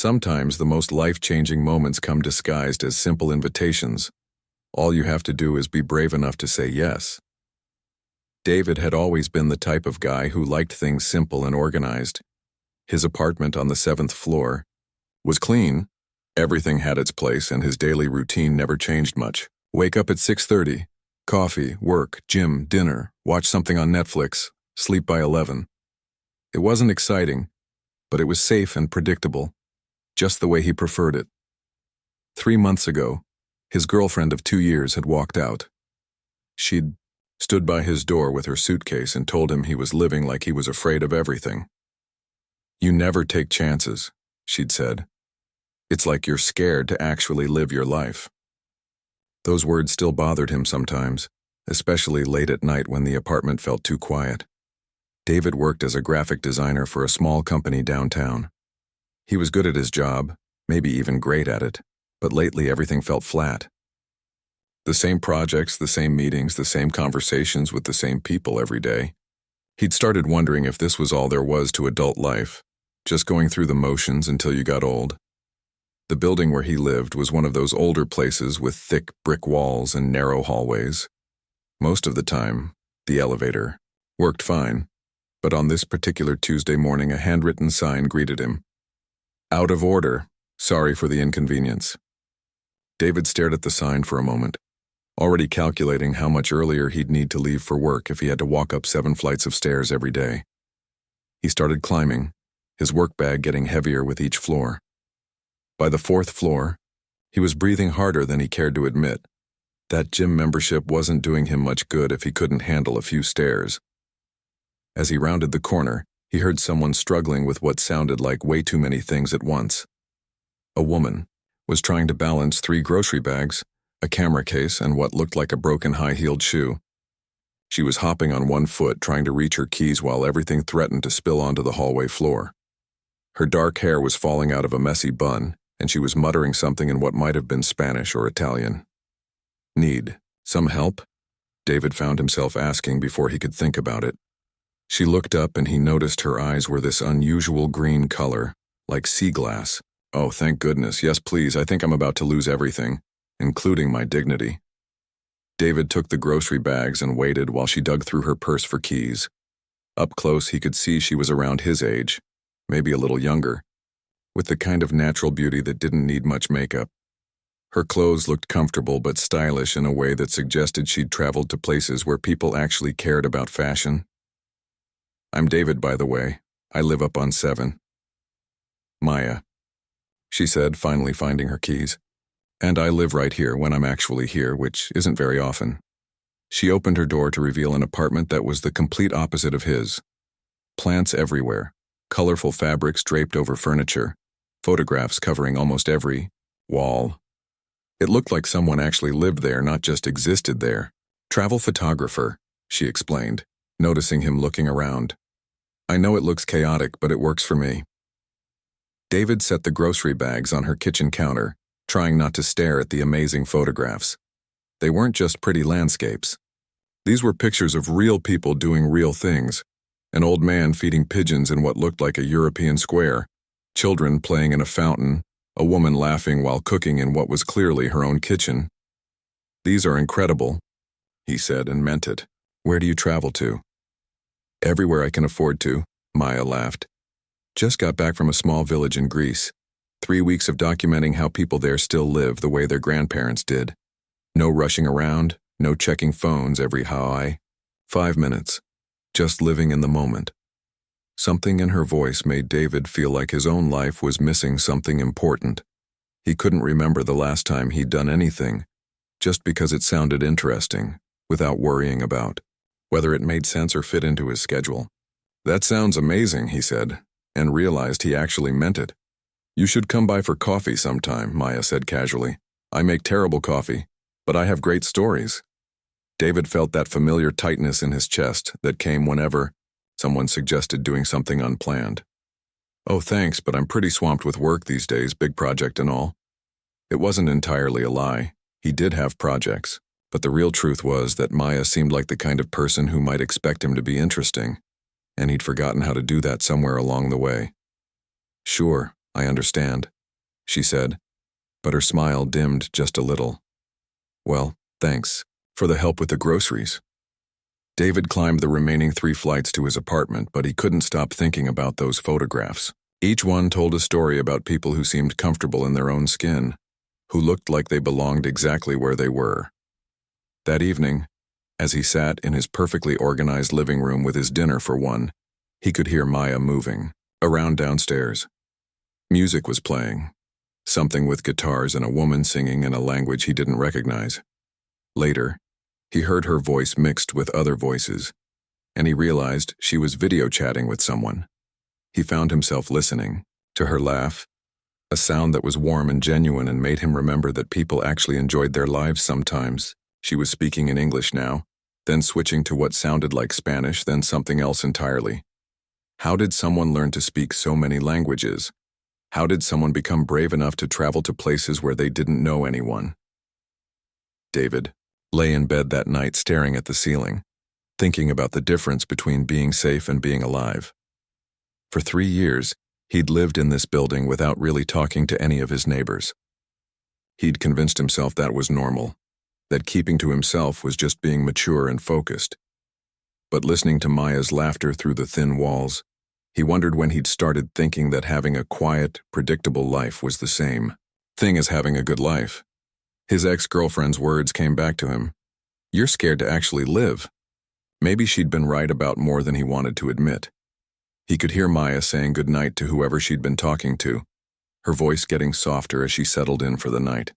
Sometimes the most life-changing moments come disguised as simple invitations. All you have to do is be brave enough to say yes. David had always been the type of guy who liked things simple and organized. His apartment on the 7th floor was clean, everything had its place, and his daily routine never changed much. Wake up at 6:30, coffee, work, gym, dinner, watch something on Netflix, sleep by 11. It wasn't exciting, but it was safe and predictable, just the way he preferred it. 3 months ago, his girlfriend of 2 years had walked out. She'd stood by his door with her suitcase and told him he was living like he was afraid of everything. "You never take chances," she'd said. "It's like you're scared to actually live your life." Those words still bothered him sometimes, especially late at night when the apartment felt too quiet. David worked as a graphic designer for a small company downtown. He was good at his job, maybe even great at it, but lately everything felt flat. The same projects, the same meetings, the same conversations with the same people every day. He'd started wondering if this was all there was to adult life, just going through the motions until you got old. The building where he lived was one of those older places with thick brick walls and narrow hallways. Most of the time, the elevator worked fine, but on this particular Tuesday morning a handwritten sign greeted him. "Out of order. Sorry for the inconvenience." David stared at the sign for a moment, already calculating how much earlier he'd need to leave for work if he had to walk up 7 flights of stairs every day. He started climbing, his work bag getting heavier with each floor. By the 4th floor, he was breathing harder than he cared to admit. That gym membership wasn't doing him much good if he couldn't handle a few stairs. As he rounded the corner, he heard someone struggling with what sounded like way too many things at once. A woman was trying to balance 3 grocery bags, a camera case, and what looked like a broken high-heeled shoe. She was hopping on one foot, trying to reach her keys while everything threatened to spill onto the hallway floor. Her dark hair was falling out of a messy bun, and she was muttering something in what might have been Spanish or Italian. "Need some help?" David found himself asking before he could think about it. She looked up and he noticed her eyes were this unusual green color, like sea glass. "Oh, thank goodness. Yes, please. I think I'm about to lose everything, including my dignity." David took the grocery bags and waited while she dug through her purse for keys. Up close, he could see she was around his age, maybe a little younger, with the kind of natural beauty that didn't need much makeup. Her clothes looked comfortable but stylish in a way that suggested she'd traveled to places where people actually cared about fashion. "I'm David, by the way. I live up on 7. "Maya," she said, finally finding her keys. "And I live right here when I'm actually here, which isn't very often." She opened her door to reveal an apartment that was the complete opposite of his. Plants everywhere, colorful fabrics draped over furniture, photographs covering almost every wall. It looked like someone actually lived there, not just existed there. "Travel photographer," she explained, noticing him looking around. "I know it looks chaotic, but it works for me." David set the grocery bags on her kitchen counter, trying not to stare at the amazing photographs. They weren't just pretty landscapes. These were pictures of real people doing real things. An old man feeding pigeons in what looked like a European square, children playing in a fountain, a woman laughing while cooking in what was clearly her own kitchen. "These are incredible," he said, and meant it. "Where do you travel to?" "Everywhere I can afford to," Maya laughed. "Just got back from a small village in Greece. 3 weeks of documenting how people there still live the way their grandparents did. No rushing around, no checking phones every 5 minutes. Just living in the moment." Something in her voice made David feel like his own life was missing something important. He couldn't remember the last time he'd done anything, just because it sounded interesting, without worrying about whether it made sense or fit into his schedule. "That sounds amazing," he said, and realized he actually meant it. "You should come by for coffee sometime," Maya said casually. "I make terrible coffee, but I have great stories." David felt that familiar tightness in his chest that came whenever someone suggested doing something unplanned. "Oh, thanks, but I'm pretty swamped with work these days, big project and all." It wasn't entirely a lie. He did have projects, but the real truth was that Maya seemed like the kind of person who might expect him to be interesting, and he'd forgotten how to do that somewhere along the way. "Sure," I understand, she said, but her smile dimmed just a little. Well, thanks for the help with the groceries. David climbed the remaining 3 flights to his apartment, but he couldn't stop thinking about those photographs. Each one told a story about people who seemed comfortable in their own skin, who looked like they belonged exactly where they were. That evening, as he sat in his perfectly organized living room with his dinner for one, he could hear Maya moving around downstairs. Music was playing, something with guitars and a woman singing in a language he didn't recognize. Later, he heard her voice mixed with other voices, and he realized she was video chatting with someone. He found himself listening to her laugh, a sound that was warm and genuine and made him remember that people actually enjoyed their lives sometimes. She was speaking in English now, then switching to what sounded like Spanish, then something else entirely. How did someone learn to speak so many languages? How did someone become brave enough to travel to places where they didn't know anyone? David lay in bed that night staring at the ceiling, thinking about the difference between being safe and being alive. For 3 years, he'd lived in this building without really talking to any of his neighbors. He'd convinced himself that was normal, that keeping to himself was just being mature and focused. But listening to Maya's laughter through the thin walls, he wondered when he'd started thinking that having a quiet, predictable life was the same thing as having a good life. His ex-girlfriend's words came back to him. You're scared to actually live. Maybe she'd been right about more than he wanted to admit. He could hear Maya saying goodnight to whoever she'd been talking to, her voice getting softer as she settled in for the night.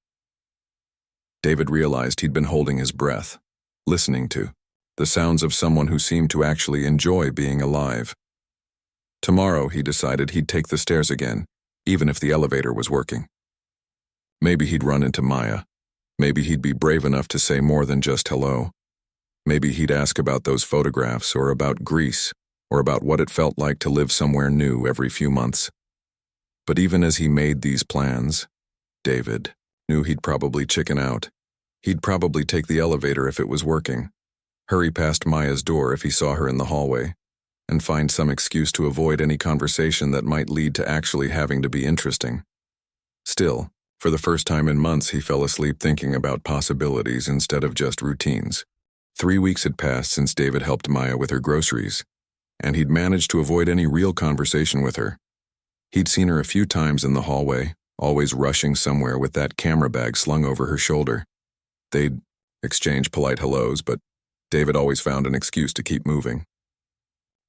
David realized he'd been holding his breath, listening to the sounds of someone who seemed to actually enjoy being alive. Tomorrow, he decided he'd take the stairs again, even if the elevator was working. Maybe he'd run into Maya. Maybe he'd be brave enough to say more than just hello. Maybe he'd ask about those photographs, or about Greece, or about what it felt like to live somewhere new every few months. But even as he made these plans, David knew he'd probably chicken out. He'd probably take the elevator if it was working, hurry past Maya's door if he saw her in the hallway, and find some excuse to avoid any conversation that might lead to actually having to be interesting. Still, for the first time in months, he fell asleep thinking about possibilities instead of just routines. 3 weeks had passed since David helped Maya with her groceries, and he'd managed to avoid any real conversation with her. He'd seen her a few times in the hallway, always rushing somewhere with that camera bag slung over her shoulder. They'd exchange polite hellos, but David always found an excuse to keep moving.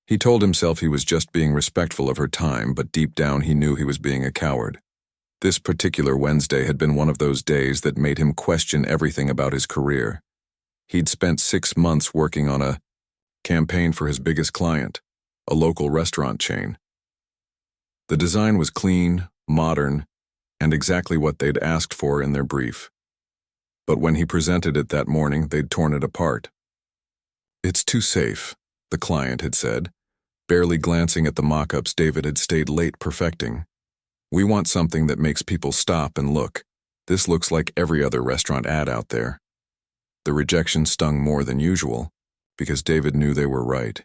He told himself he was just being respectful of her time, but deep down he knew he was being a coward. This particular Wednesday had been one of those days that made him question everything about his career. He'd spent 6 months working on a campaign for his biggest client, a local restaurant chain. The design was clean, modern, and exactly what they'd asked for in their brief. But when he presented it that morning, they'd torn it apart. It's too safe, the client had said, barely glancing at the mock-ups David had stayed late perfecting. We want something that makes people stop and look. This looks like every other restaurant ad out there. The rejection stung more than usual, because David knew they were right.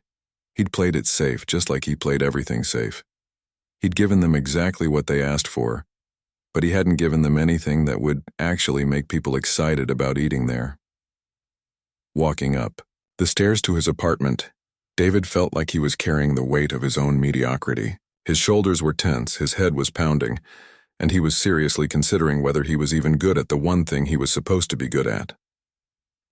He'd played it safe, just like he played everything safe. He'd given them exactly what they asked for, but he hadn't given them anything that would actually make people excited about eating there. Walking up the stairs to his apartment, David felt like he was carrying the weight of his own mediocrity. His shoulders were tense, his head was pounding, and he was seriously considering whether he was even good at the one thing he was supposed to be good at.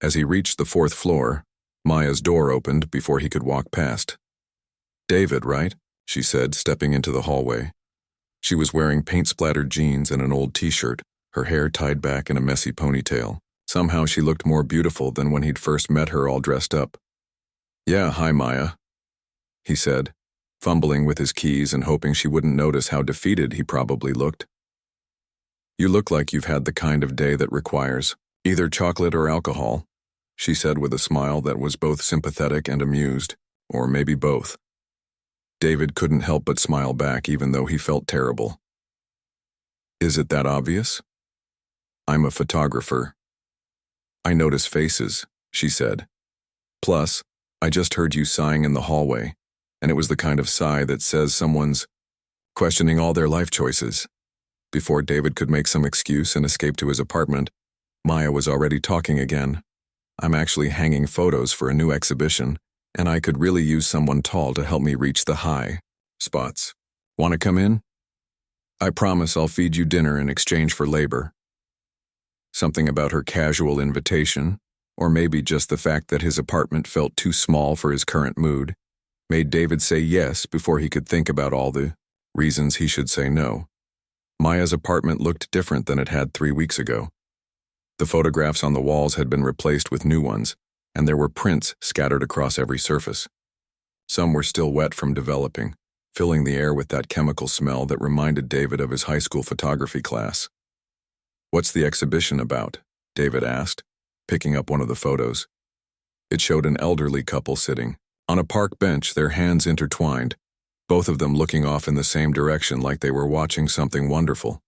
As he reached the 4th floor, Maya's door opened before he could walk past. David, right? She said, stepping into the hallway. She was wearing paint-splattered jeans and an old t-shirt, her hair tied back in a messy ponytail. Somehow she looked more beautiful than when he'd first met her all dressed up. Yeah, hi Maya, he said, fumbling with his keys and hoping she wouldn't notice how defeated he probably looked. You look like you've had the kind of day that requires either chocolate or alcohol, she said with a smile that was both sympathetic and amused, or maybe both. David couldn't help but smile back even though he felt terrible. Is it that obvious? I'm a photographer. I notice faces, she said. Plus, I just heard you sighing in the hallway, and it was the kind of sigh that says someone's questioning all their life choices. Before David could make some excuse and escape to his apartment, Maya was already talking again. I'm actually hanging photos for a new exhibition, and I could really use someone tall to help me reach the high spots. Want to come in? I promise I'll feed you dinner in exchange for labor. Something about her casual invitation, or maybe just the fact that his apartment felt too small for his current mood, made David say yes before he could think about all the reasons he should say no. Maya's apartment looked different than it had 3 weeks ago. The photographs on the walls had been replaced with new ones, and there were prints scattered across every surface. Some were still wet from developing, filling the air with that chemical smell that reminded David of his high school photography class. What's the exhibition about? David asked, picking up one of the photos. It showed an elderly couple sitting on a park bench, their hands intertwined, both of them looking off in the same direction like they were watching something wonderful.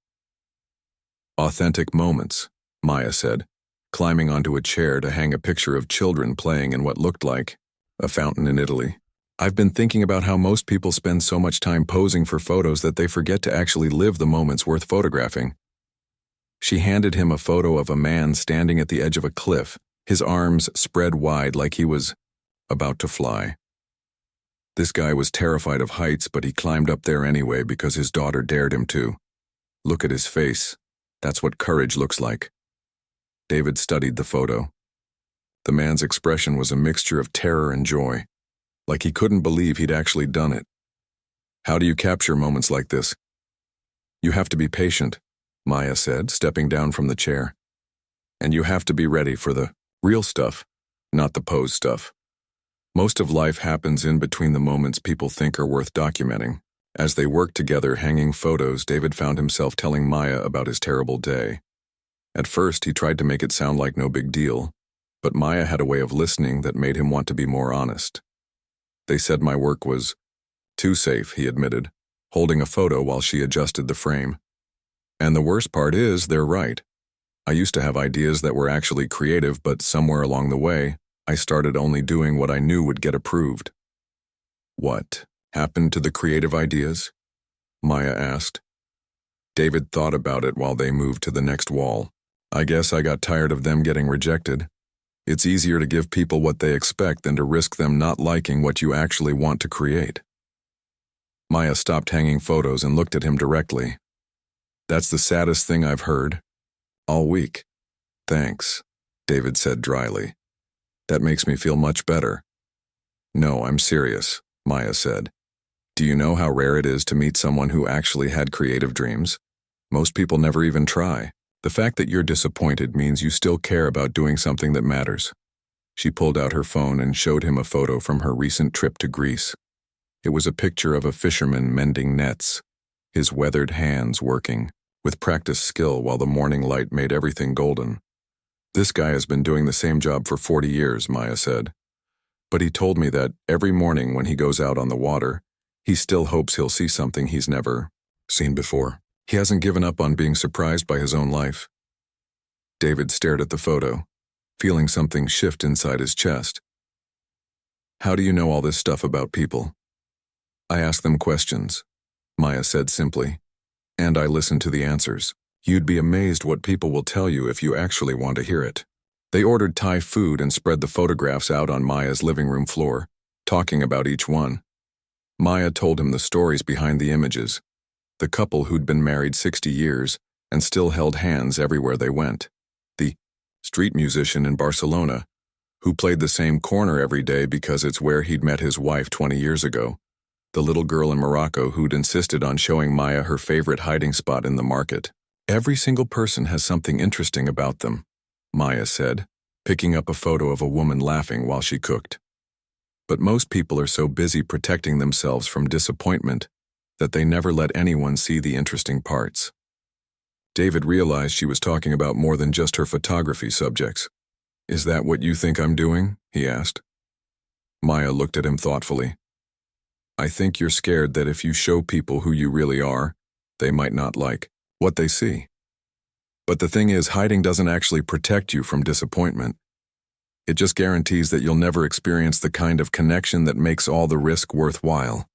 Authentic moments, Maya said, climbing onto a chair to hang a picture of children playing in what looked like a fountain in Italy. I've been thinking about how most people spend so much time posing for photos that they forget to actually live the moments worth photographing. She handed him a photo of a man standing at the edge of a cliff, his arms spread wide like he was about to fly. This guy was terrified of heights, but he climbed up there anyway because his daughter dared him to. Look at his face. That's what courage looks like. David studied the photo. The man's expression was a mixture of terror and joy, like he couldn't believe he'd actually done it. How do you capture moments like this? You have to be patient, Maya said, stepping down from the chair. And you have to be ready for the real stuff, not the pose stuff. Most of life happens in between the moments people think are worth documenting. As they worked together hanging photos, David found himself telling Maya about his terrible day. At first, he tried to make it sound like no big deal, but Maya had a way of listening that made him want to be more honest. They said my work was too safe, he admitted, holding a photo while she adjusted the frame. And the worst part is, they're right. I used to have ideas that were actually creative, but somewhere along the way, I started only doing what I knew would get approved. What happened to the creative ideas? Maya asked. David thought about it while they moved to the next wall. I guess I got tired of them getting rejected. It's easier to give people what they expect than to risk them not liking what you actually want to create. Maya stopped hanging photos and looked at him directly. That's the saddest thing I've heard all week. Thanks, David said dryly. That makes me feel much better. No, I'm serious, Maya said. Do you know how rare it is to meet someone who actually had creative dreams? Most people never even try. The fact that you're disappointed means you still care about doing something that matters. She pulled out her phone and showed him a photo from her recent trip to Greece. It was a picture of a fisherman mending nets, his weathered hands working, with practiced skill while the morning light made everything golden. This guy has been doing the same job for 40 years, Maya said. But he told me that every morning when he goes out on the water, he still hopes he'll see something he's never seen before. He hasn't given up on being surprised by his own life. David stared at the photo, feeling something shift inside his chest. How do you know all this stuff about people? I ask them questions, Maya said simply, and I listen to the answers. You'd be amazed what people will tell you if you actually want to hear it. They ordered Thai food and spread the photographs out on Maya's living room floor, talking about each one. Maya told him the stories behind the images. The couple who'd been married 60 years and still held hands everywhere they went. The street musician in Barcelona, who played the same corner every day because it's where he'd met his wife 20 years ago. The little girl in Morocco who'd insisted on showing Maya her favorite hiding spot in the market. Every single person has something interesting about them, Maya said, picking up a photo of a woman laughing while she cooked. But most people are so busy protecting themselves from disappointment that they never let anyone see the interesting parts. David realized she was talking about more than just her photography subjects. Is that what you think I'm doing? He asked. Maya looked at him thoughtfully. I think you're scared that if you show people who you really are, they might not like what they see. But the thing is, hiding doesn't actually protect you from disappointment. It just guarantees that you'll never experience the kind of connection that makes all the risk worthwhile.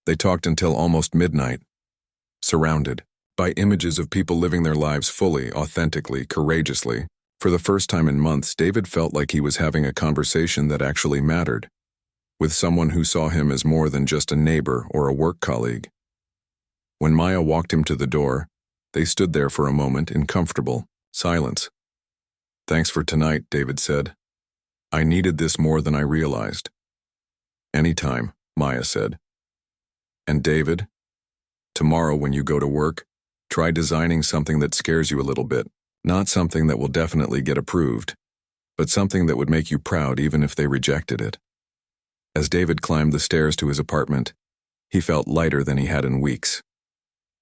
They talked until almost midnight, surrounded by images of people living their lives fully, authentically, courageously. For the first time in months, David felt like he was having a conversation that actually mattered, with someone who saw him as more than just a neighbor or a work colleague. When Maya walked him to the door, they stood there for a moment in comfortable silence. "Thanks for tonight," David said. "I needed this more than I realized." "Anytime," Maya said. "And David, tomorrow when you go to work, try designing something that scares you a little bit. Not something that will definitely get approved, but something that would make you proud even if they rejected it." As David climbed the stairs to his apartment, he felt lighter than he had in weeks.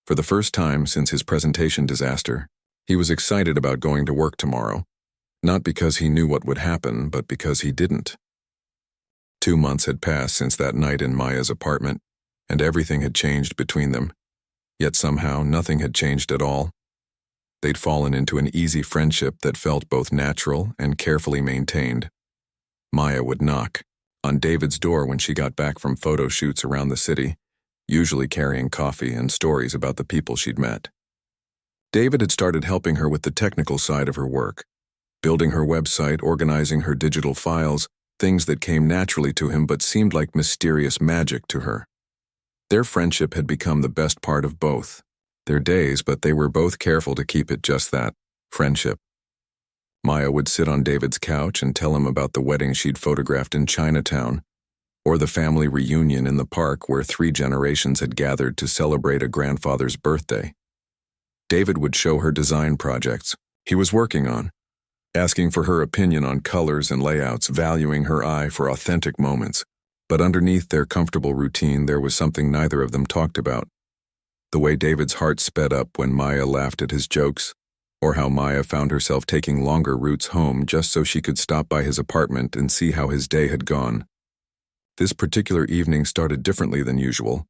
For the first time since his presentation disaster, he was excited about going to work tomorrow, not because he knew what would happen, but because he didn't. 2 months had passed since that night in Maya's apartment, and everything had changed between them. Yet somehow nothing had changed at all. They'd fallen into an easy friendship that felt both natural and carefully maintained. Maya would knock on David's door when she got back from photo shoots around the city, usually carrying coffee and stories about the people she'd met. David had started helping her with the technical side of her work, building her website, organizing her digital files, things that came naturally to him but seemed like mysterious magic to her. Their friendship had become the best part of both their days, but they were both careful to keep it just that, friendship. Maya would sit on David's couch and tell him about the wedding she'd photographed in Chinatown, or the family reunion in the park where 3 generations had gathered to celebrate a grandfather's birthday. David would show her design projects he was working on, asking for her opinion on colors and layouts, valuing her eye for authentic moments. But underneath their comfortable routine, there was something neither of them talked about. The way David's heart sped up when Maya laughed at his jokes, or how Maya found herself taking longer routes home just so she could stop by his apartment and see how his day had gone. This particular evening started differently than usual.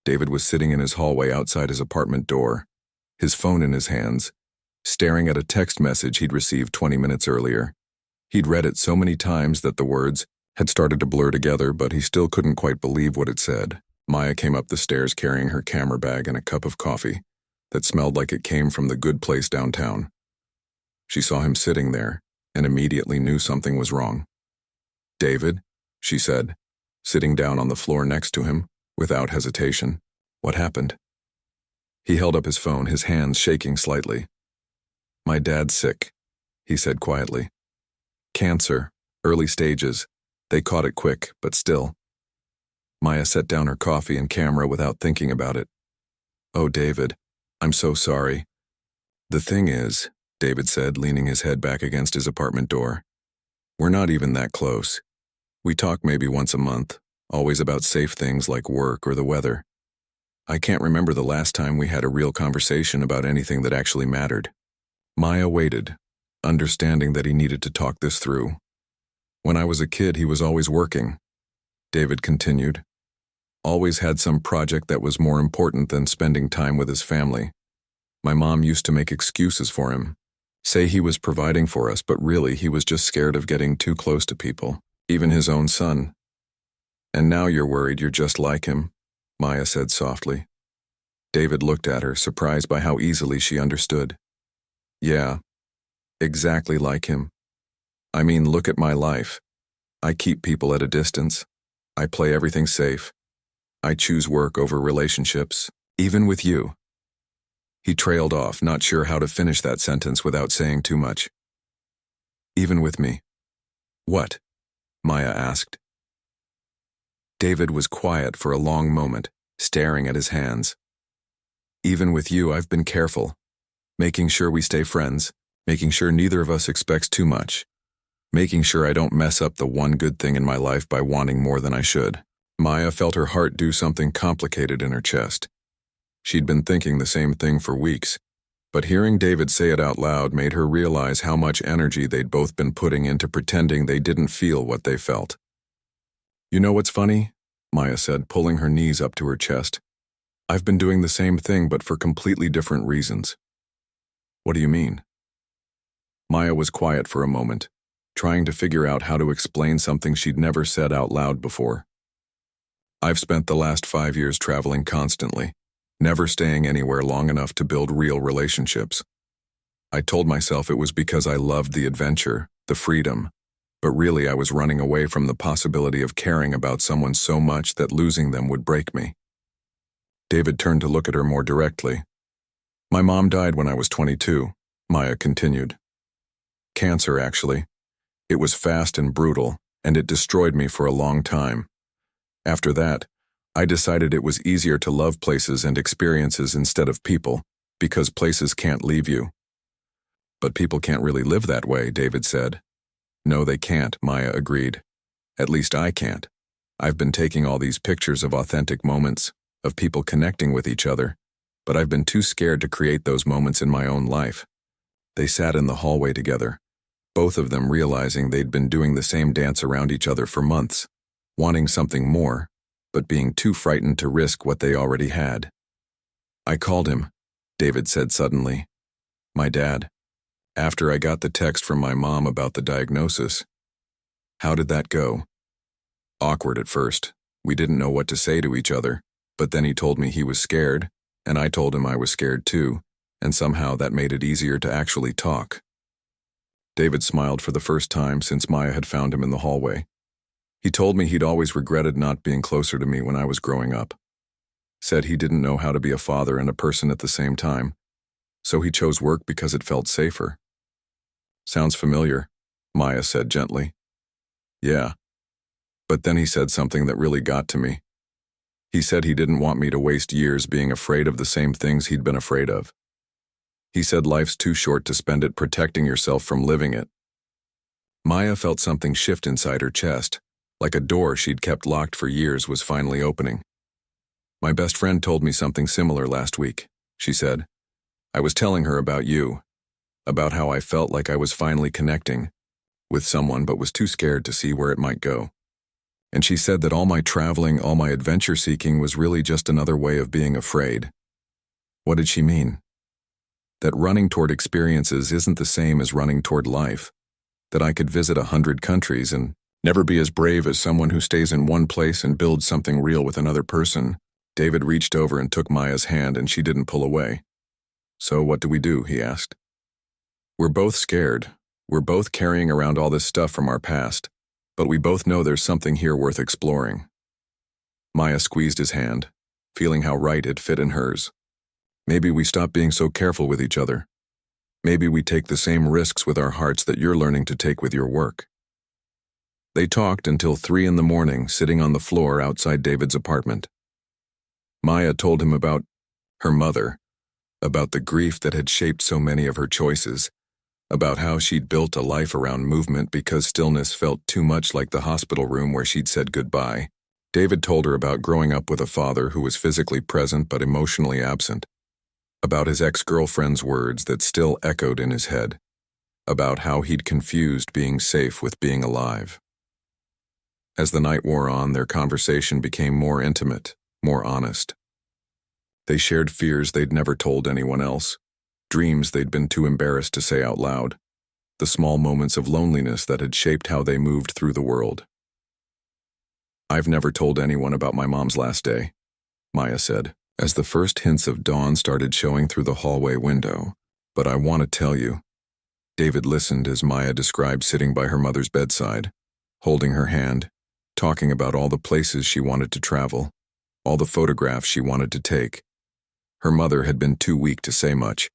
David was sitting in his hallway outside his apartment door, his phone in his hands, staring at a text message he'd received 20 minutes earlier. He'd read it so many times that the words had started to blur together, but he still couldn't quite believe what it said. Maya came up the stairs carrying her camera bag and a cup of coffee that smelled like it came from the good place downtown. She saw him sitting there and immediately knew something was wrong. "David," she said, sitting down on the floor next to him, without hesitation. "What happened?" He held up his phone, his hands shaking slightly. "My dad's sick," he said quietly. "Cancer, early stages. They caught it quick, but still." Maya set down her coffee and camera without thinking about it. "Oh, David, I'm so sorry." "The thing is," David said, leaning his head back against his apartment door, "we're not even that close. We talk maybe once a month, always about safe things like work or the weather. I can't remember the last time we had a real conversation about anything that actually mattered." Maya waited, understanding that he needed to talk this through. "When I was a kid, he was always working," David continued. "Always had some project that was more important than spending time with his family. My mom used to make excuses for him, say he was providing for us, but really he was just scared of getting too close to people, even his own son. And now you're worried you're just like him," Maya said softly. David looked at her, surprised by how easily she understood. "Yeah, exactly like him. I mean, look at my life. I keep people at a distance. I play everything safe. I choose work over relationships, even with you." He trailed off, not sure how to finish that sentence without saying too much. "Even with me." "What?" Maya asked. David was quiet for a long moment, staring at his hands. "Even with you, I've been careful. Making sure we stay friends, making sure neither of us expects too much, making sure I don't mess up the one good thing in my life by wanting more than I should." Maya felt her heart do something complicated in her chest. She'd been thinking the same thing for weeks, but hearing David say it out loud made her realize how much energy they'd both been putting into pretending they didn't feel what they felt. "You know what's funny?" Maya said, pulling her knees up to her chest. "I've been doing the same thing, but for completely different reasons." "What do you mean?" Maya was quiet for a moment, trying to figure out how to explain something she'd never said out loud before. I've spent the last 5 years traveling constantly, never staying anywhere long enough to build real relationships. I told myself it was because I loved the adventure, the freedom, but really I was running away from the possibility of caring about someone so much that losing them would break me. David turned to look at her more directly. My mom died when I was 22, Maya continued. Cancer, actually. It was fast and brutal, and it destroyed me for a long time. After that, I decided it was easier to love places and experiences instead of people, because places can't leave you. But people can't really live that way, David said. No, they can't, Maya agreed. At least I can't. I've been taking all these pictures of authentic moments, of people connecting with each other, but I've been too scared to create those moments in my own life. They sat in the hallway together, both of them realizing they'd been doing the same dance around each other for months, wanting something more, but being too frightened to risk what they already had. I called him, David said suddenly. My dad. After I got the text from my mom about the diagnosis. How did that go? Awkward at first. We didn't know what to say to each other, but then he told me he was scared, and I told him I was scared too, and somehow that made it easier to actually talk. David smiled for the first time since Maya had found him in the hallway. He told me he'd always regretted not being closer to me when I was growing up. Said he didn't know how to be a father and a person at the same time, so he chose work because it felt safer. Sounds familiar, Maya said gently. Yeah. But then he said something that really got to me. He said he didn't want me to waste years being afraid of the same things he'd been afraid of. He said life's too short to spend it protecting yourself from living it. Maya felt something shift inside her chest, like a door she'd kept locked for years was finally opening. My best friend told me something similar last week, she said. I was telling her about you, about how I felt like I was finally connecting with someone but was too scared to see where it might go. And she said that all my traveling, all my adventure seeking was really just another way of being afraid. What did she mean? That running toward experiences isn't the same as running toward life. That I could visit 100 countries and never be as brave as someone who stays in one place and builds something real with another person. David reached over and took Maya's hand and she didn't pull away. So what do we do? He asked. We're both scared. We're both carrying around all this stuff from our past, but we both know there's something here worth exploring. Maya squeezed his hand, feeling how right it fit in hers. Maybe we stop being so careful with each other. Maybe we take the same risks with our hearts that you're learning to take with your work. They talked until 3 a.m, sitting on the floor outside David's apartment. Maya told him about her mother, about the grief that had shaped so many of her choices, about how she'd built a life around movement because stillness felt too much like the hospital room where she'd said goodbye. David told her about growing up with a father who was physically present but emotionally absent, about his ex-girlfriend's words that still echoed in his head, about how he'd confused being safe with being alive. As the night wore on, their conversation became more intimate, more honest. They shared fears they'd never told anyone else, dreams they'd been too embarrassed to say out loud, the small moments of loneliness that had shaped how they moved through the world. I've never told anyone about my mom's last day, Maya said, as the first hints of dawn started showing through the hallway window. But I want to tell you. David listened as Maya described sitting by her mother's bedside, holding her hand, talking about all the places she wanted to travel, all the photographs she wanted to take. Her mother had been too weak to say much,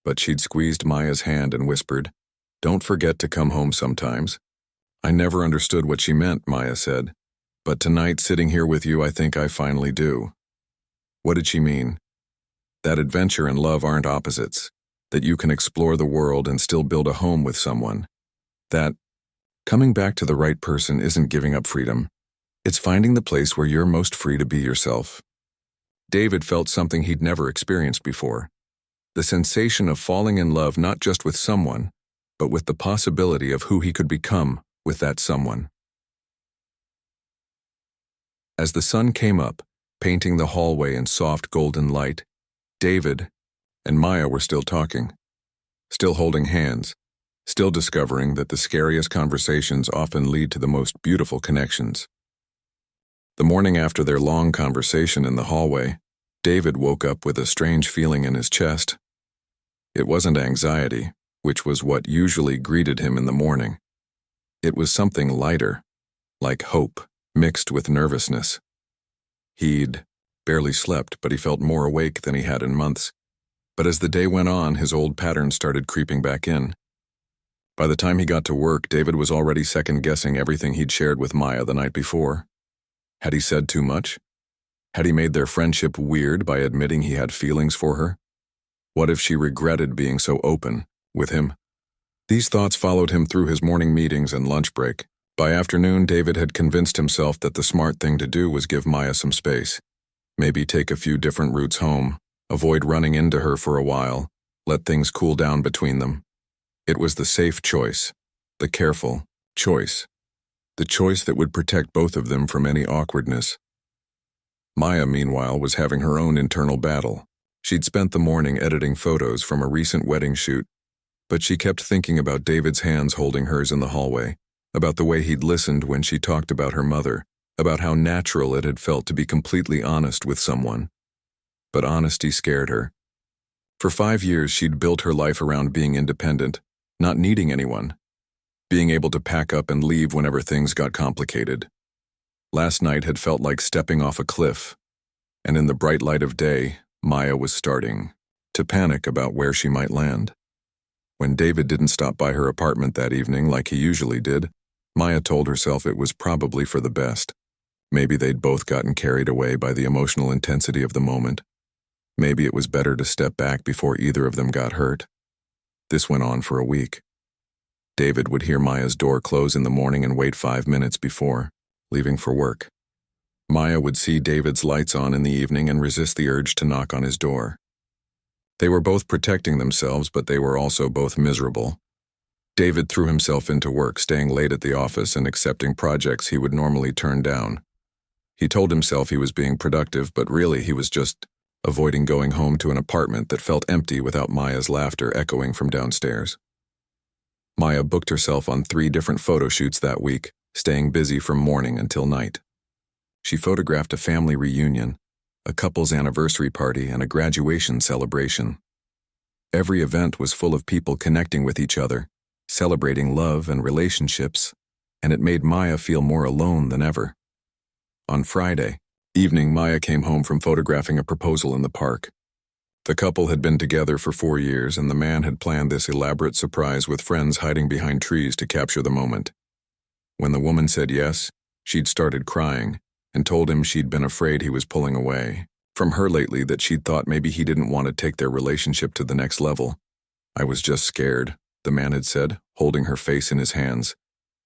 but she'd squeezed Maya's hand and whispered, "Don't forget to come home sometimes." I never understood what she meant, Maya said, but tonight sitting here with you I think I finally do. What did she mean? That adventure and love aren't opposites, that you can explore the world and still build a home with someone. That coming back to the right person isn't giving up freedom. It's finding the place where you're most free to be yourself. David felt something he'd never experienced before. The sensation of falling in love not just with someone, but with the possibility of who he could become with that someone. As the sun came up, painting the hallway in soft golden light, David and Maya were still talking, still holding hands, still discovering that the scariest conversations often lead to the most beautiful connections. The morning after their long conversation in the hallway, David woke up with a strange feeling in his chest. It wasn't anxiety, which was what usually greeted him in the morning. It was something lighter, like hope, mixed with nervousness. He'd barely slept, but he felt more awake than he had in months. But as the day went on, his old patterns started creeping back in. By the time he got to work, David was already second-guessing everything he'd shared with Maya the night before. Had he said too much? Had he made their friendship weird by admitting he had feelings for her? What if she regretted being so open with him? These thoughts followed him through his morning meetings and lunch break. By afternoon, David had convinced himself that the smart thing to do was give Maya some space. Maybe take a few different routes home, avoid running into her for a while, let things cool down between them. It was the safe choice, the careful choice, the choice that would protect both of them from any awkwardness. Maya, meanwhile, was having her own internal battle. She'd spent the morning editing photos from a recent wedding shoot, but she kept thinking about David's hands holding hers in the hallway, about the way he'd listened when she talked about her mother, about how natural it had felt to be completely honest with someone. But honesty scared her. For 5 years, she'd built her life around being independent, not needing anyone, being able to pack up and leave whenever things got complicated. Last night had felt like stepping off a cliff, and in the bright light of day, Maya was starting to panic about where she might land. When David didn't stop by her apartment that evening like he usually did, Maya told herself it was probably for the best. Maybe they'd both gotten carried away by the emotional intensity of the moment. Maybe it was better to step back before either of them got hurt. This went on for a week. David would hear Maya's door close in the morning and wait 5 minutes before, leaving for work. Maya would see David's lights on in the evening and resist the urge to knock on his door. They were both protecting themselves, but they were also both miserable. David threw himself into work, staying late at the office and accepting projects he would normally turn down. He told himself he was being productive, but really he was just avoiding going home to an apartment that felt empty without Maya's laughter echoing from downstairs. Maya booked herself on 3 different photo shoots that week, staying busy from morning until night. She photographed a family reunion, a couple's anniversary party, and a graduation celebration. Every event was full of people connecting with each other, celebrating love and relationships, and it made Maya feel more alone than ever. On Friday evening, Maya came home from photographing a proposal in the park. The couple had been together for 4 years, and the man had planned this elaborate surprise with friends hiding behind trees to capture the moment. When the woman said yes, she'd started crying and told him she'd been afraid he was pulling away from her lately, that she'd thought maybe he didn't want to take their relationship to the next level. "I was just scared," the man had said, holding her face in his hands.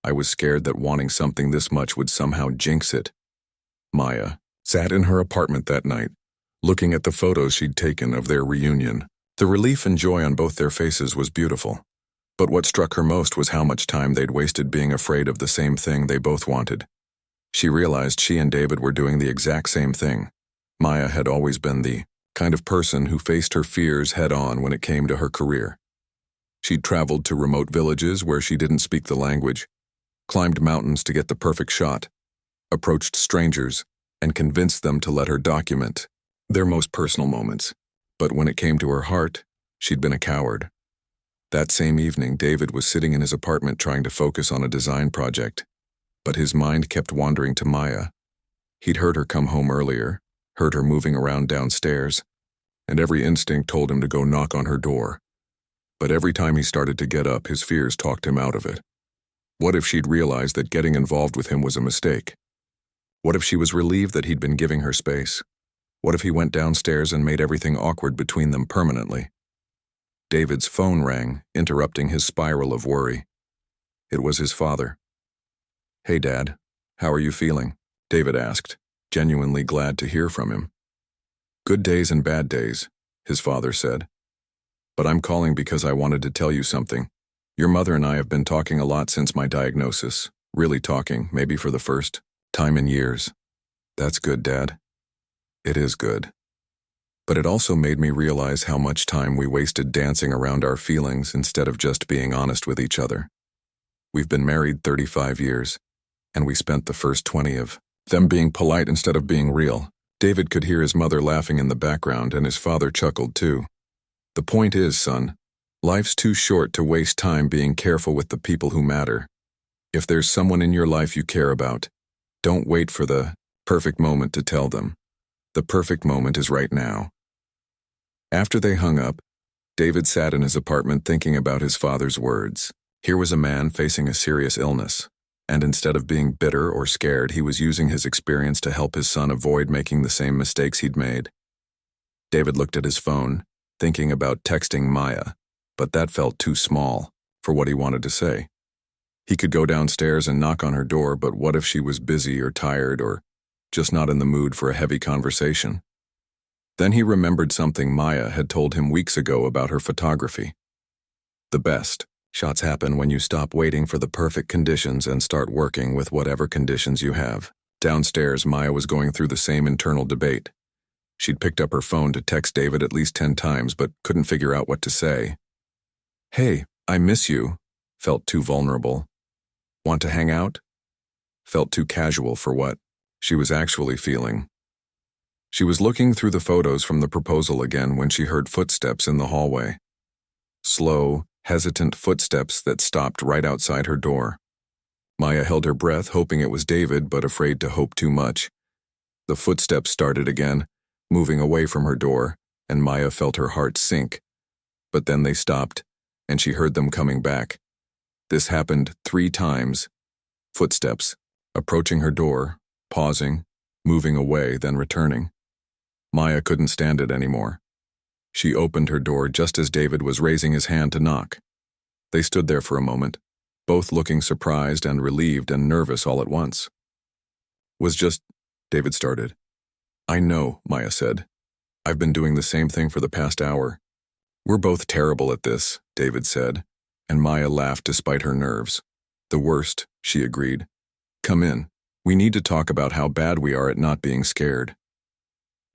"I was scared that wanting something this much would somehow jinx it." Maya sat in her apartment that night, looking at the photos she'd taken of their reunion. The relief and joy on both their faces was beautiful. But what struck her most was how much time they'd wasted being afraid of the same thing they both wanted. She realized she and David were doing the exact same thing. Maya had always been the kind of person who faced her fears head-on when it came to her career. She'd traveled to remote villages where she didn't speak the language, climbed mountains to get the perfect shot, approached strangers, and convinced them to let her document their most personal moments. But when it came to her heart, she'd been a coward. That same evening, David was sitting in his apartment trying to focus on a design project, but his mind kept wandering to Maya. He'd heard her come home earlier, heard her moving around downstairs, and every instinct told him to go knock on her door. But every time he started to get up, his fears talked him out of it. What if she'd realized that getting involved with him was a mistake? What if she was relieved that he'd been giving her space? What if he went downstairs and made everything awkward between them permanently? David's phone rang, interrupting his spiral of worry. It was his father. "Hey, Dad, how are you feeling?" David asked, genuinely glad to hear from him. "Good days and bad days," his father said. "But I'm calling because I wanted to tell you something. Your mother and I have been talking a lot since my diagnosis. Really talking, maybe for the first time in years." "That's good, Dad." "It is good. But it also made me realize how much time we wasted dancing around our feelings instead of just being honest with each other. We've been married 35 years, and we spent the first 20 of Them being polite instead of being real. David could hear his mother laughing in the background, and his father chuckled too. The point is, son, life's too short to waste time being careful with the people who matter. If there's someone in your life you care about, don't wait for the perfect moment to tell them. The perfect moment is right now. After they hung up, David sat in his apartment thinking about his father's words. Here was a man facing a serious illness, and instead of being bitter or scared, he was using his experience to help his son avoid making the same mistakes he'd made. David looked at his phone, thinking about texting Maya, but that felt too small for what he wanted to say. He could go downstairs and knock on her door, but what if she was busy or tired or just not in the mood for a heavy conversation? Then he remembered something Maya had told him weeks ago about her photography. The best shots happen when you stop waiting for the perfect conditions and start working with whatever conditions you have. Downstairs, Maya was going through the same internal debate. She'd picked up her phone to text David at least 10 times, but couldn't figure out what to say. Hey, I miss you, felt too vulnerable. Want to hang out? Felt too casual for what she was actually feeling. She was looking through the photos from the proposal again when she heard footsteps in the hallway. Slow, hesitant footsteps that stopped right outside her door. Maya held her breath, hoping it was David, but afraid to hope too much. The footsteps started again, moving away from her door, and Maya felt her heart sink. But then they stopped, and she heard them coming back. This happened 3 times. Footsteps, approaching her door, pausing, moving away, then returning. Maya couldn't stand it anymore. She opened her door just as David was raising his hand to knock. They stood there for a moment, both looking surprised and relieved and nervous all at once. David started. I know, Maya said. I've been doing the same thing for the past hour. We're both terrible at this, David said, and Maya laughed despite her nerves. The worst, she agreed. Come in. We need to talk about how bad we are at not being scared.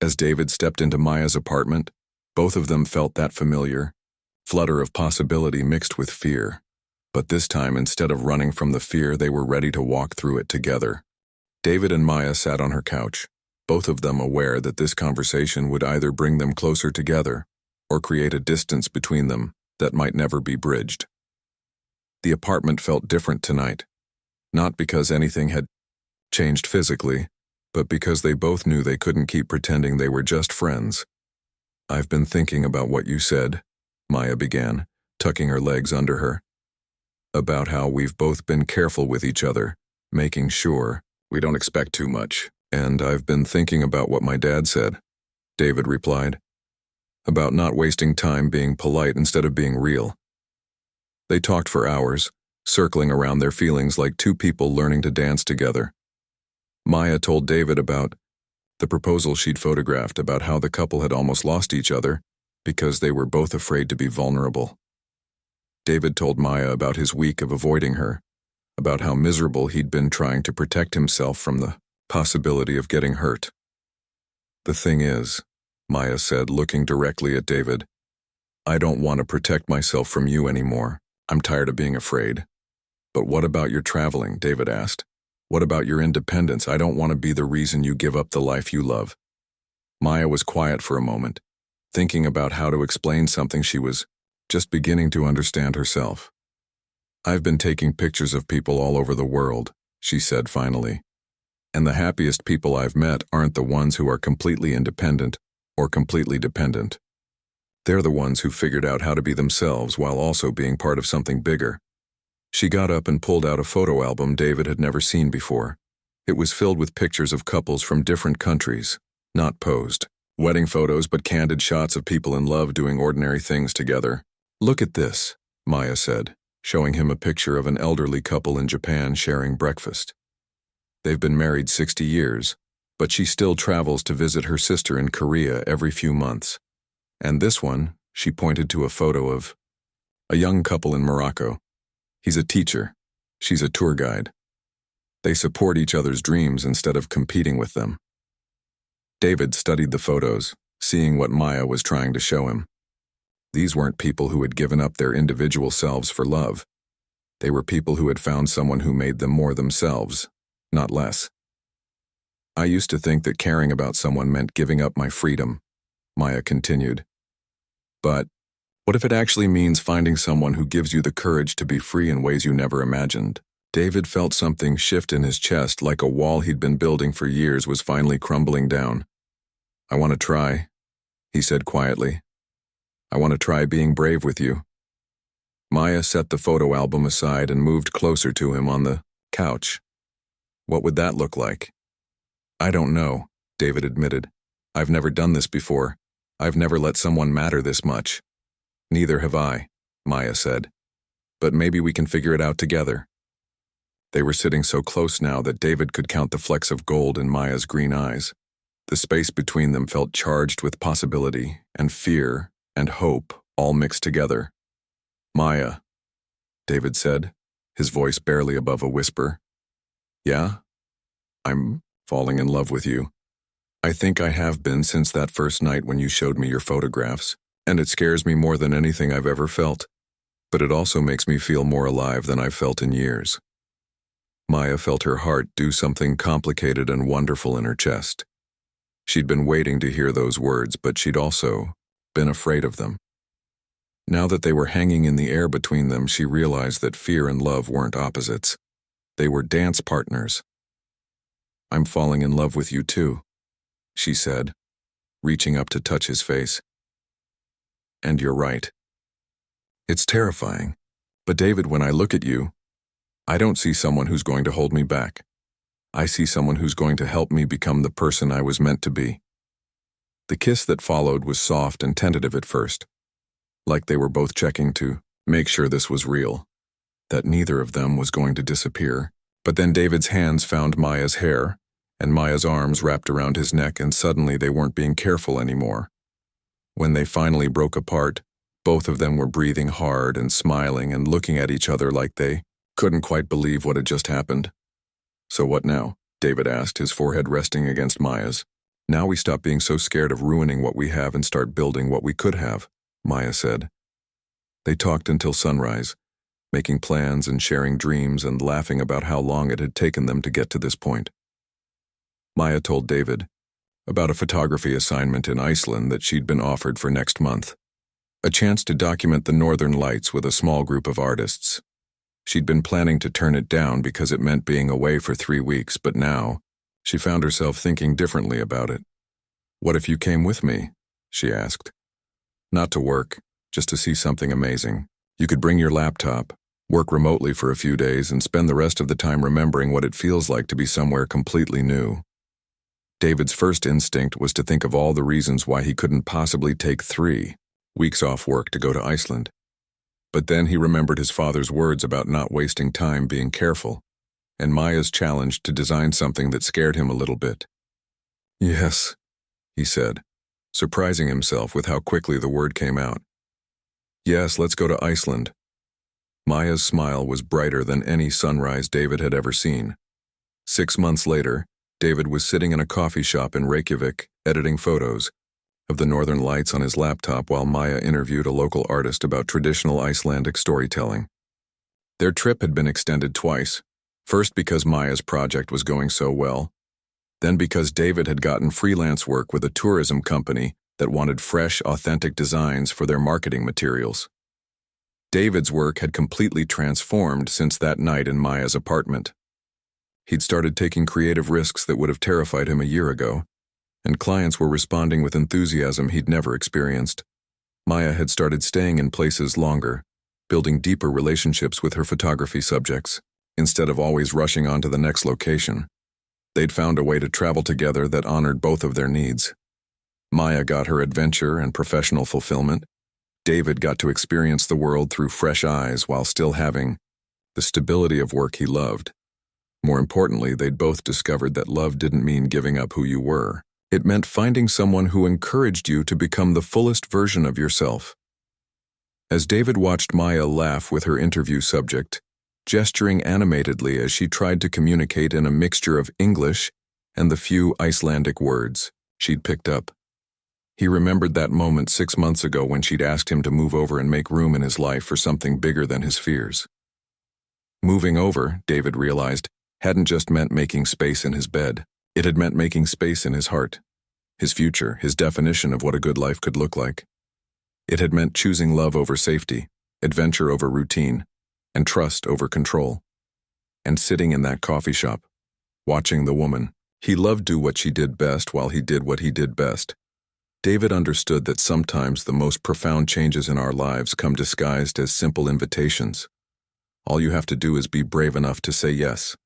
As David stepped into Maya's apartment, both of them felt that familiar flutter of possibility mixed with fear. But this time, instead of running from the fear, they were ready to walk through it together. David and Maya sat on her couch, both of them aware that this conversation would either bring them closer together or create a distance between them that might never be bridged. The apartment felt different tonight, not because anything had changed physically, but because they both knew they couldn't keep pretending they were just friends. I've been thinking about what you said, Maya began, tucking her legs under her. About how we've both been careful with each other, making sure we don't expect too much. And I've been thinking about what my dad said, David replied. About not wasting time being polite instead of being real. They talked for hours, circling around their feelings like 2 people learning to dance together. Maya told David about the proposal she'd photographed, about how the couple had almost lost each other because they were both afraid to be vulnerable. David told Maya about his week of avoiding her, about how miserable he'd been trying to protect himself from the possibility of getting hurt. The thing is, Maya said, looking directly at David, I don't want to protect myself from you anymore. I'm tired of being afraid. But what about your traveling? David asked. What about your independence? I don't want to be the reason you give up the life you love. Maya was quiet for a moment, thinking about how to explain something she was just beginning to understand herself. I've been taking pictures of people all over the world, she said finally. And the happiest people I've met aren't the ones who are completely independent or completely dependent. They're the ones who figured out how to be themselves while also being part of something bigger. She got up and pulled out a photo album David had never seen before. It was filled with pictures of couples from different countries, not posed. Wedding photos, but candid shots of people in love doing ordinary things together. Look at this, Maya said, showing him a picture of an elderly couple in Japan sharing breakfast. They've been married 60 years, but she still travels to visit her sister in Korea every few months. And this one, she pointed to a photo of a young couple in Morocco. He's a teacher. She's a tour guide. They support each other's dreams instead of competing with them. David studied the photos, seeing what Maya was trying to show him. These weren't people who had given up their individual selves for love. They were people who had found someone who made them more themselves, not less. I used to think that caring about someone meant giving up my freedom, Maya continued. But what if it actually means finding someone who gives you the courage to be free in ways you never imagined? David felt something shift in his chest, like a wall he'd been building for years was finally crumbling down. I want to try, he said quietly. I want to try being brave with you. Maya set the photo album aside and moved closer to him on the couch. What would that look like? I don't know, David admitted. I've never done this before. I've never let someone matter this much. Neither have I, Maya said. But maybe we can figure it out together. They were sitting so close now that David could count the flecks of gold in Maya's green eyes. The space between them felt charged with possibility and fear and hope all mixed together. Maya, David said, his voice barely above a whisper. Yeah? I'm falling in love with you. I think I have been since that first night when you showed me your photographs, and it scares me more than anything I've ever felt. But it also makes me feel more alive than I've felt in years. Maya felt her heart do something complicated and wonderful in her chest. She'd been waiting to hear those words, but she'd also been afraid of them. Now that they were hanging in the air between them, she realized that fear and love weren't opposites. They were dance partners. I'm falling in love with you too, she said, reaching up to touch his face. And you're right. It's terrifying. But David, when I look at you, I don't see someone who's going to hold me back. I see someone who's going to help me become the person I was meant to be. The kiss that followed was soft and tentative at first, like they were both checking to make sure this was real, that neither of them was going to disappear. But then David's hands found Maya's hair, and Maya's arms wrapped around his neck, and suddenly they weren't being careful anymore. When they finally broke apart, both of them were breathing hard and smiling and looking at each other like they couldn't quite believe what had just happened. So what now? David asked, his forehead resting against Maya's. Now we stop being so scared of ruining what we have and start building what we could have, Maya said. They talked until sunrise, making plans and sharing dreams and laughing about how long it had taken them to get to this point. Maya told David about a photography assignment in Iceland that she'd been offered for next month, a chance to document the northern lights with a small group of artists. She'd been planning to turn it down because it meant being away for 3 weeks, but now she found herself thinking differently about it. What if you came with me? She asked. Not to work, just to see something amazing. You could bring your laptop, work remotely for a few days, and spend the rest of the time remembering what it feels like to be somewhere completely new. David's first instinct was to think of all the reasons why he couldn't possibly take 3 weeks off work to go to Iceland. But then he remembered his father's words about not wasting time being careful, and Maya's challenge to design something that scared him a little bit. Yes, he said, surprising himself with how quickly the word came out. Yes, let's go to Iceland. Maya's smile was brighter than any sunrise David had ever seen. 6 months later, David was sitting in a coffee shop in Reykjavik, editing photos of the northern lights on his laptop while Maya interviewed a local artist about traditional Icelandic storytelling. Their trip had been extended twice, first because Maya's project was going so well, then because David had gotten freelance work with a tourism company that wanted fresh, authentic designs for their marketing materials. David's work had completely transformed since that night in Maya's apartment. He'd started taking creative risks that would have terrified him a year ago, and clients were responding with enthusiasm he'd never experienced. Maya had started staying in places longer, building deeper relationships with her photography subjects, instead of always rushing on to the next location. They'd found a way to travel together that honored both of their needs. Maya got her adventure and professional fulfillment. David got to experience the world through fresh eyes while still having the stability of work he loved. More importantly, they'd both discovered that love didn't mean giving up who you were. It meant finding someone who encouraged you to become the fullest version of yourself. As David watched Maya laugh with her interview subject, gesturing animatedly as she tried to communicate in a mixture of English and the few Icelandic words she'd picked up, he remembered that moment 6 months ago when she'd asked him to move over and make room in his life for something bigger than his fears. Moving over, David realized, hadn't just meant making space in his bed. It had meant making space in his heart, his future, his definition of what a good life could look like. It had meant choosing love over safety, adventure over routine, and trust over control. And sitting in that coffee shop, watching the woman he loved do what she did best while he did what he did best, David understood that sometimes the most profound changes in our lives come disguised as simple invitations. All you have to do is be brave enough to say yes.